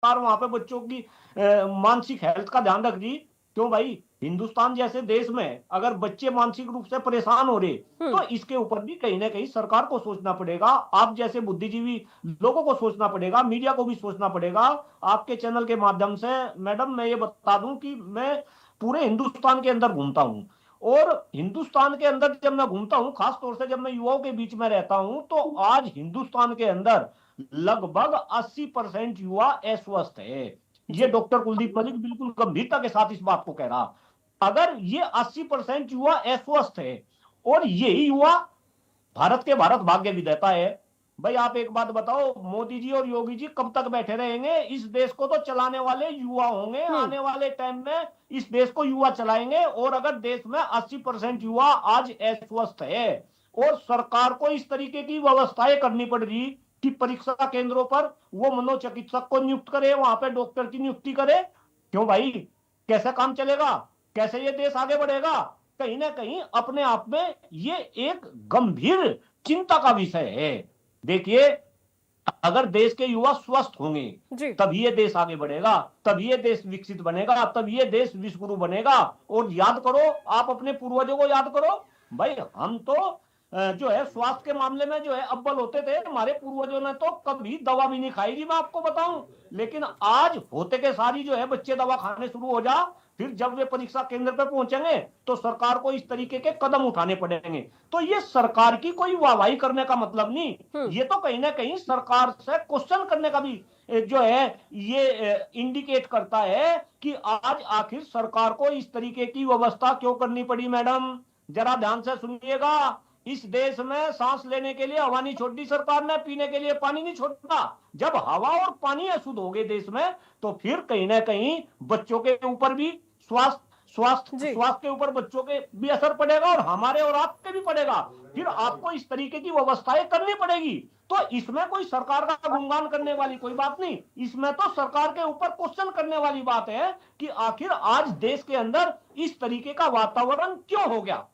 सरकार वहां पे बच्चों की मानसिक हेल्थ का ध्यान रख रही। क्यों भाई, हिंदुस्तान जैसे देश में अगर बच्चे मानसिक रूप से परेशान हो रहे, हम्म। तो इसके ऊपर भी कहीं ना कहीं सरकार को सोचना पड़ेगा, आप जैसे बुद्धिजीवी लोगों को सोचना पड़ेगा, मीडिया को भी सोचना पड़ेगा। आपके चैनल के माध्यम से मैडम मैं ये बता दूं कि मैं पूरे हिंदुस्तान के अंदर घूमता हूं, और हिंदुस्तान के अंदर जब मैं घूमता हूं, खास तौर से जब मैं युवाओं के बीच में रहता हूं, तो आज हिंदुस्तान के अंदर लगभग 80% युवा अस्वस्थ है। ये जी। डॉक्टर कुलदीप मलिक बिल्कुल गंभीरता के साथ इस बात को कह रहा। अगर ये 80% युवा अस्वस्थ है, और यही युवा भारत के भारत भाग्य विधाता है, भाई आप एक बात बताओ, मोदी जी और योगी जी कब तक बैठे रहेंगे? इस देश को तो चलाने वाले युवा होंगे, हम्म। आने वाले टाइम में इस देश को युवा चलाएंगे। और अगर देश में 80% युवा आज अस्वस्थ है, और सरकार को इस तरीके की व्यवस्थाएं करनी पड़ रही कि परीक्षा केंद्रों पर वो मनोचिकित्सक को नियुक्त करे, वहां पे डॉक्टर की नियुक्ति करे, क्यों भाई, कैसे काम चलेगा? कैसे ये देश आगे बढ़ेगा? कहीं ना कहीं अपने आप में ये एक गंभीर चिंता का विषय है। देखिए, अगर देश के युवा स्वस्थ होंगे, जी। तब ये देश आगे बढ़ेगा, तब ये देश विकसित बनेगा, तब ये देश विश्वगुरु बनेगा। और याद करो, आप अपने पूर्वजों को याद करो, भाई हम तो जो है स्वास्थ्य के मामले में जो है अव्वल होते थे। हमारे पूर्वजों ने तो कभी दवा भी नहीं खाई थी, मैं आपको बताऊं। लेकिन आज होते के सारी जो है बच्चे दवा खाने शुरू हो जा, फिर जब वे परीक्षा केंद्र पर पहुंचेंगे तो सरकार को इस तरीके के कदम उठाने पड़ेंगे। तो ये सरकार की कोई वाहवाही करने का मतलब नहीं, हम्म। ये तो कहीं ना कहीं सरकार से क्वेश्चन करने का भी जो है ये इंडिकेट करता है कि आज आखिर सरकार को इस तरीके की व्यवस्था क्यों करनी पड़ी। मैडम जरा ध्यान से सुनिएगा, इस देश में सांस लेने के लिए हवा नहीं छोड़ी सरकार ने, पीने के लिए पानी नहीं छोड़ा। जब हवा और पानी अशुद्ध हो गए देश में, तो फिर कहीं ना कहीं बच्चों के ऊपर भी स्वास्थ्य स्वास्थ्य जी। स्वास्थ्य के ऊपर बच्चों के भी असर पड़ेगा, और हमारे और आपके भी पड़ेगा। फिर आपको इस तरीके की व्यवस्थाएं करनी पड़ेगी। तो इसमें कोई सरकार का गुणगान करने वाली कोई बात नहीं, इसमें तो सरकार के ऊपर क्वेश्चन करने वाली बात है कि आखिर आज देश के अंदर इस तरीके का वातावरण क्यों हो गया।